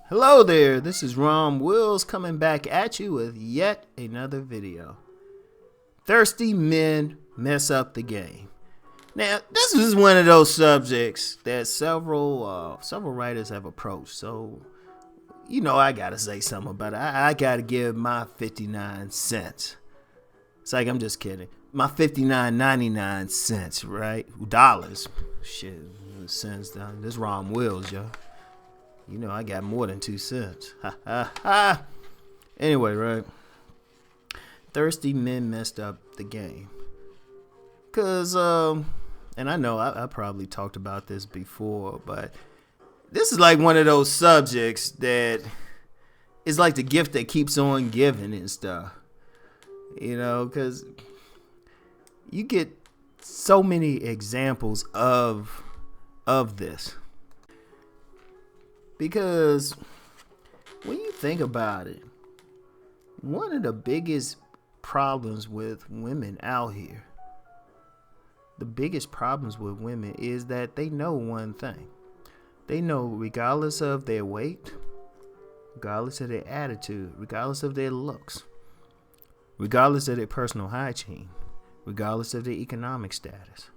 Hello there, this is Rom Wills coming back at you with yet another video. Thirsty men mess up the game. Now, this is one of those subjects that several writers have approached, so I gotta say something about it. I gotta give my 59 cents. It's like, I'm just kidding. My 59.99 right? Dollars. Shit, cents. This is Rom Wills, yo. I got more than 2 cents. Ha ha ha. Anyway, right? Thirsty men messed up the game. Cause, and I know I probably talked about this before, but this is like one of those subjects that is like the gift that keeps on giving and stuff. Cause you get so many examples of this. Because when you think about it, one of the biggest problems with women out here, is that they know one thing. They know, regardless of their weight, regardless of their attitude, regardless of their looks, regardless of their personal hygiene, regardless of their economic status,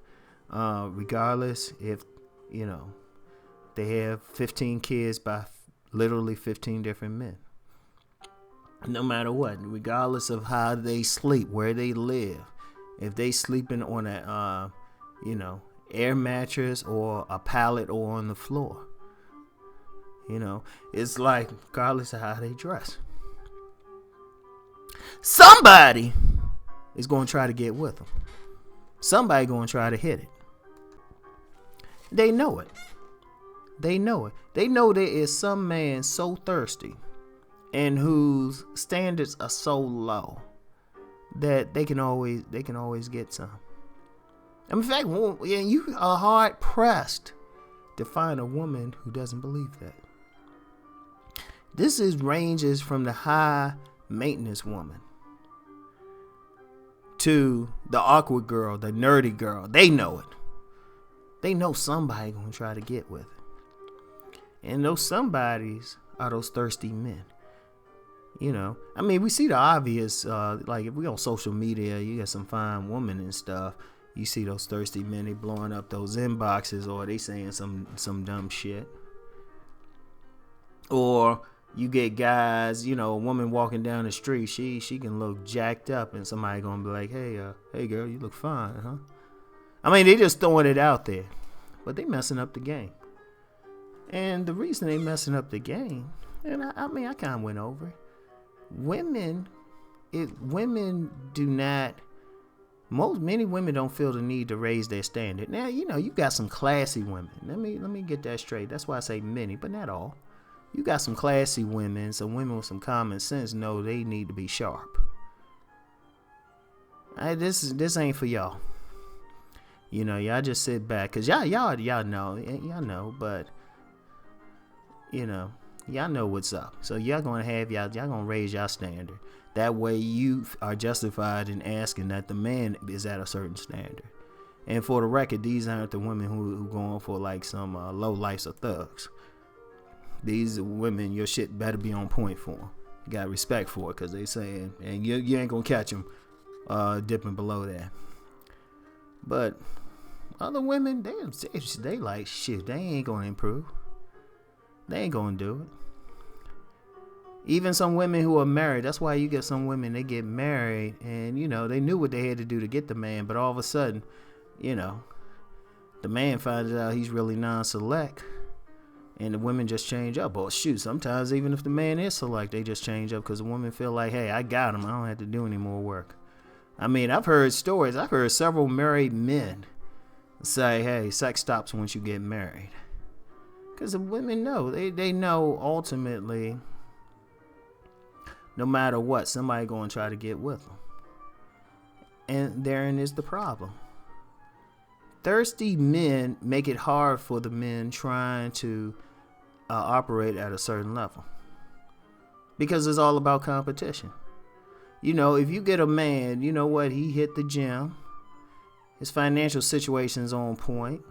regardless if, they have 15 kids by literally 15 different men. No matter what, regardless of how they sleep, where they live, if they sleeping on a, air mattress or a pallet or on the floor, it's like, regardless of how they dress, somebody is going to try to get with them. Somebody going to try to hit it. They know it. They know it. They know there is some man so thirsty and whose standards are so low that they can always get some. In fact, you are hard pressed to find a woman who doesn't believe that. This ranges from the high maintenance woman to the awkward girl, the nerdy girl. They know it. They know somebody gonna try to get with it. And those somebodies are those thirsty men. We see the obvious, like if we on social media, you got some fine woman and stuff. You see those thirsty men, they blowing up those inboxes, or they saying some dumb shit. Or you get guys, a woman walking down the street, she can look jacked up, and somebody gonna be like, hey girl, you look fine, huh? They just throwing it out there, but they messing up the game. And the reason they messing up the game, and I kind of went over it. Women do not. Many women don't feel the need to raise their standard. Now, you got some classy women. Let me get that straight. That's why I say many, but not all. You got some classy women, some women with some common sense know they need to be sharp. This ain't for y'all. Y'all just sit back, cause y'all know, but y'all know what's up. So y'all gonna raise y'all standard. That way you are justified in asking that the man is at a certain standard. And for the record, these aren't the women who going for like some low lifes or thugs. These women, your shit better be on point for them. You got respect for it, cause they saying, and you ain't gonna catch them dipping below that. But other women, they like shit. They ain't gonna improve. They ain't gonna do it. Even some women who are married, that's why you get some women, they get married and, they knew what they had to do to get the man, but all of a sudden, the man finds out he's really non-select and the women just change up. Or shoot, sometimes even if the man is select, they just change up because the women feel like, hey, I got him. I don't have to do any more work. I've heard stories. I've heard several married men say, hey, sex stops once you get married. Because the women know. They know ultimately, no matter what, somebody going to try to get with them. And therein is the problem. Thirsty men make it hard for the men trying to operate at a certain level. Because it's all about competition. If you get a man, he hit the gym. His financial situation's on point.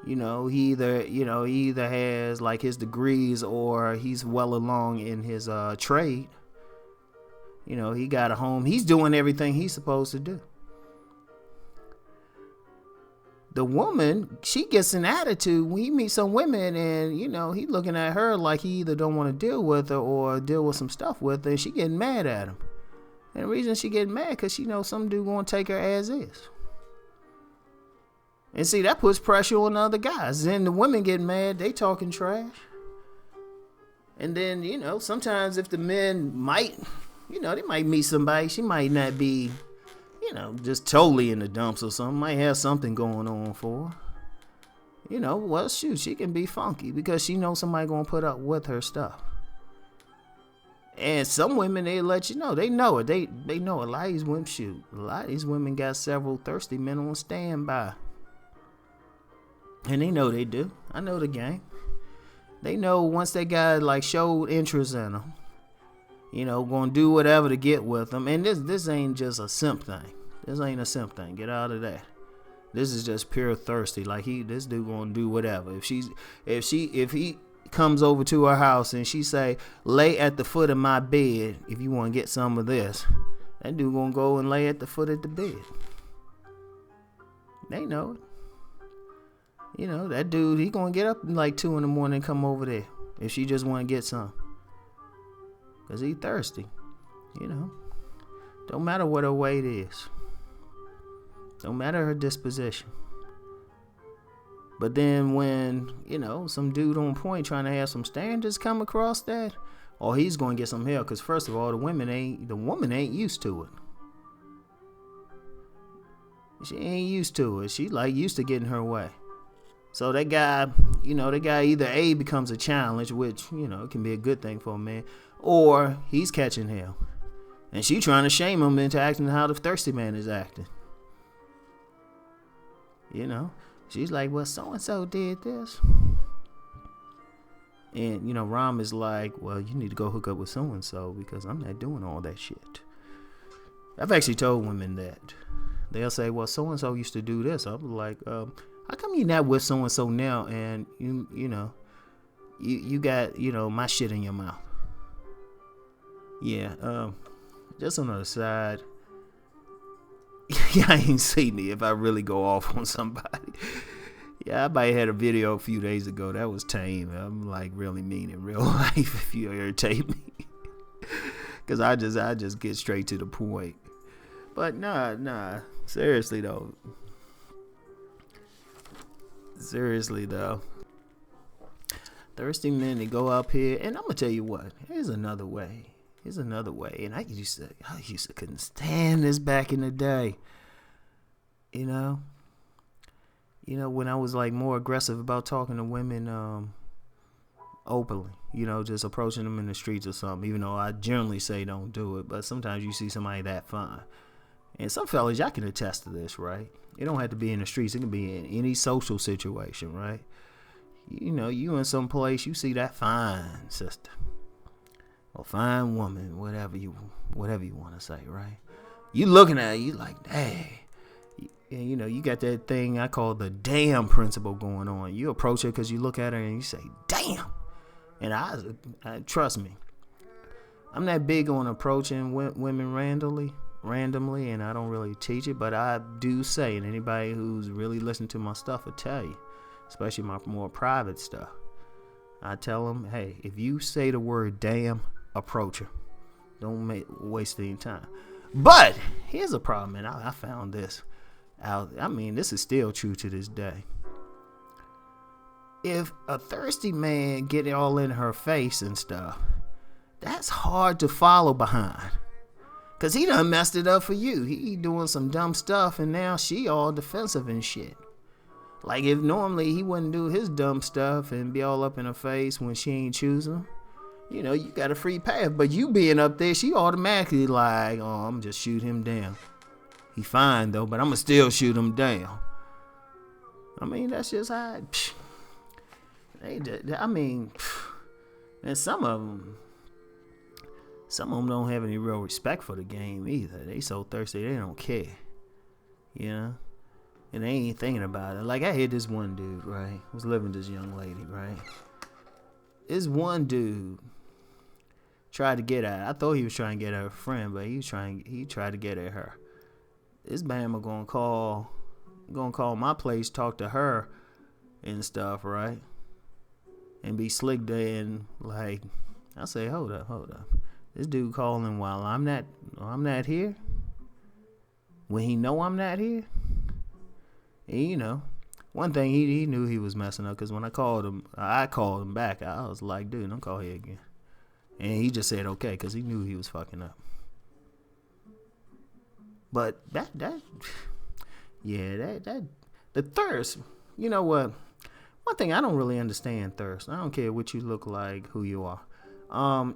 He either has like his degrees or he's well along in his trade. He got a home. He's doing everything he's supposed to do. The woman, she gets an attitude when he meets some women, and he looking at her like he either don't want to deal with her or deal with some stuff with her, and she getting mad at him. And the reason she getting mad because she knows some dude gonna take her as is. And see, that puts pressure on other guys. Then the women get mad, they talking trash. And then, sometimes if the men might, they might meet somebody, she might not be, just totally in the dumps or something, might have something going on for her. Well, shoot, she can be funky because she knows somebody gonna put up with her stuff. And some women, they let you know, they know it. They know it. A lot of these women, a lot of these women got several thirsty men on standby. And they know they do. I know the game. They know once they got like showed interest in them, gonna do whatever to get with them. And this ain't just a simp thing. This ain't a simp thing. Get out of that. This is just pure thirsty. Like this dude gonna do whatever. If he comes over to her house and she say, lay at the foot of my bed if you want to get some of this, that dude gonna go and lay at the foot of the bed. They know it. That dude, he gonna get up like 2 a.m. and come over there if she just want to get some. Because he thirsty. Don't matter what her weight is. Don't matter her disposition. But then when, some dude on point trying to have some standards come across that, or he's going to get some hell. Because first of all, the woman ain't used to it. She ain't used to it. She like used to getting her way. So that guy, either A, becomes a challenge, which, it can be a good thing for a man, or he's catching hell. And she trying to shame him into acting how the thirsty man is acting. She's like, well, so-and-so did this. And, Rom is like, well, you need to go hook up with so-and-so because I'm not doing all that shit. I've actually told women that. They'll say, well, so-and-so used to do this. I'm like, how come you not with so-and-so now and you got, my shit in your mouth? Yeah, just on the side, I ain't seen it if I really go off on somebody. Yeah, I might have had a video a few days ago. That was tame. I'm like really mean in real life if you irritate me. Because I just get straight to the point. But nah. Seriously though. Thirsty men, they go up here. And I'm going to tell you what. Here's another way. And I used to couldn't stand this back in the day. When I was like more aggressive about talking to women openly, just approaching them in the streets or something, even though I generally say don't do it, but sometimes you see somebody that fine. And some fellas, y'all can attest to this, right? It don't have to be in the streets. It can be in any social situation, right? You in some place, you see that fine sister or fine woman, whatever you want to say, right? You looking at her, you like, dang. And you got that thing I call the damn principle going on. You approach her because you look at her and you say, damn. And I trust me, I'm not big on approaching women randomly, and I don't really teach it, but I do say, and anybody who's really listened to my stuff will tell you, especially my more private stuff, I tell them, hey, if you say the word damn, approach her. Don't waste any time. But here's a problem, and I found this out. I mean, this is still true to this day. If a thirsty man get all in her face and stuff, that's hard to follow behind. Because he done messed it up for you. He doing some dumb stuff, and now she all defensive and shit. Like if normally he wouldn't do his dumb stuff and be all up in her face when she ain't choosing, you got a free pass. But you being up there, she automatically like, oh, I'm just shoot him down. He fine though, but I'm gonna still shoot him down. I mean, that's just how and some of them don't have any real respect for the game either. They so thirsty they don't care, and they ain't thinking about it. Like, I had this one dude, right, was living with this young lady, right? This one dude tried to get at her. I thought he was trying to get at her friend, but he tried to get at her. This bama gonna call my place, talk to her and stuff, right? And be slick there, and like, I say, hold up. This dude calling while I'm not here. When he know I'm not here. And, you know, one thing he knew he was messing up, because when I called him back. I was like, dude, don't call here again. And he just said okay, because he knew he was fucking up. But that the thirst, you know what? One thing, I don't really understand thirst. I don't care what you look like, who you are.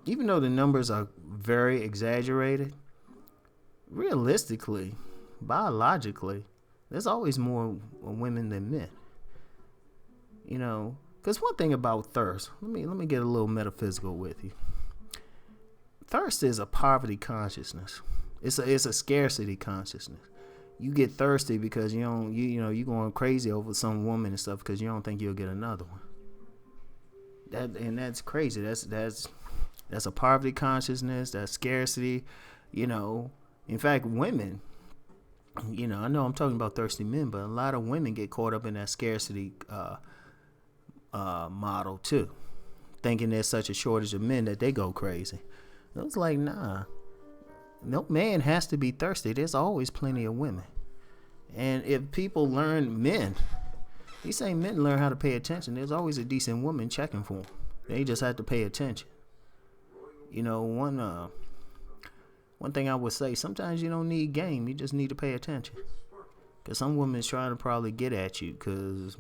Even though the numbers are very exaggerated, realistically, biologically, there's always more women than men. You know, because one thing about thirst, let me get a little metaphysical with you. Thirst is a poverty consciousness. It's a scarcity consciousness. You get thirsty because you going crazy over some woman and stuff because you don't think you'll get another one. That's crazy. That's a poverty consciousness. That's scarcity. You know, in fact, women. You know, I know I'm talking about thirsty men, but a lot of women get caught up in that scarcity model too, thinking there's such a shortage of men that they go crazy. It was like, nah. No man has to be thirsty. There's always plenty of women. And if people learn, these same men learn how to pay attention. There's always a decent woman checking for them. They just have to pay attention. You know, one thing I would say, sometimes you don't need game. You just need to pay attention. Because some women's trying to probably get at you. Because,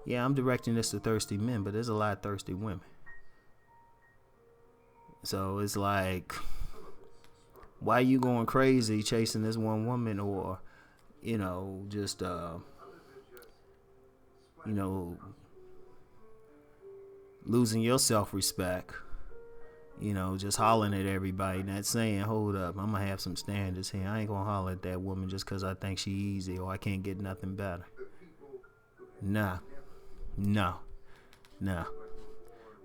yeah, I'm directing this to thirsty men, but there's a lot of thirsty women. So it's like, why are you going crazy chasing this one woman, or, you know, just, you know, losing your self-respect, you know, just hollering at everybody, not saying, hold up, I'm going to have some standards here. I ain't going to holler at that woman just because I think she easy or I can't get nothing better. No. You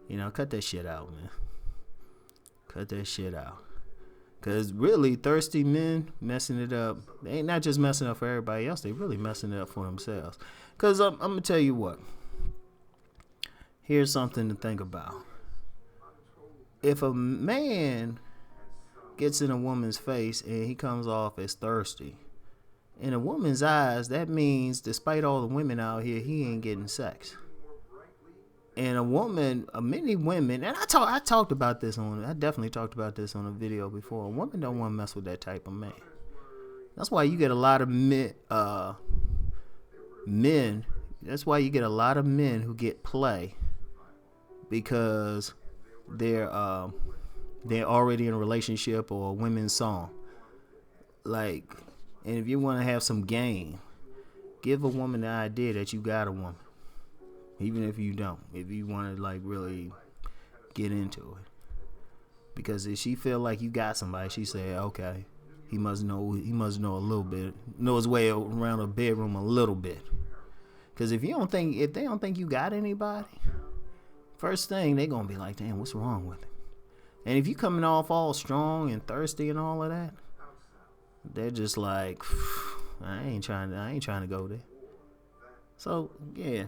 know, cut that shit out, man. Cut that shit out. Because really, thirsty men messing it up, they ain't not just messing up for everybody else, they really messing it up for themselves. Because I'm going to tell you what. Here's something to think about. If a man gets in a woman's face and he comes off as thirsty, in a woman's eyes, that means despite all the women out here, he ain't getting sex. And many women, and I talked about this I definitely talked about this on a video before. A woman don't want to mess with that type of man. That's why you get a lot of men. That's why you get a lot of men who get play, because they're already in a relationship or a women's song. Like, and if you want to have some game, give a woman the idea that you got a woman. Even if you don't, if you want to like really get into it, because if she feel like you got somebody, she say, okay, he must know a little bit, know his way around a bedroom a little bit. Because if they don't think you got anybody, first thing they gonna be like, damn, what's wrong with him? And if you coming off all strong and thirsty and all of that, they're just like, I ain't trying to go there. So yeah.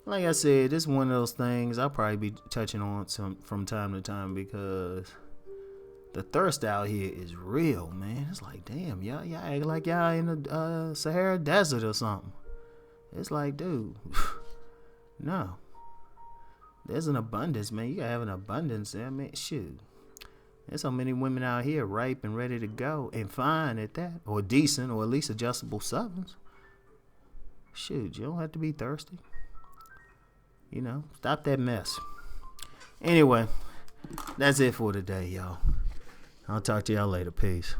Like I said, this is one of those things I'll probably be touching on from time to time, because the thirst out here is real, man. It's like, damn, y'all act like y'all in the Sahara Desert or something. It's like, dude, no. There's an abundance, man. You gotta have an abundance there, man. Shoot. There's so many women out here ripe and ready to go, and fine at that, or decent, or at least adjustable sevens. Shoot, you don't have to be thirsty. You know, stop that mess. Anyway, that's it for today, y'all. I'll talk to y'all later. Peace.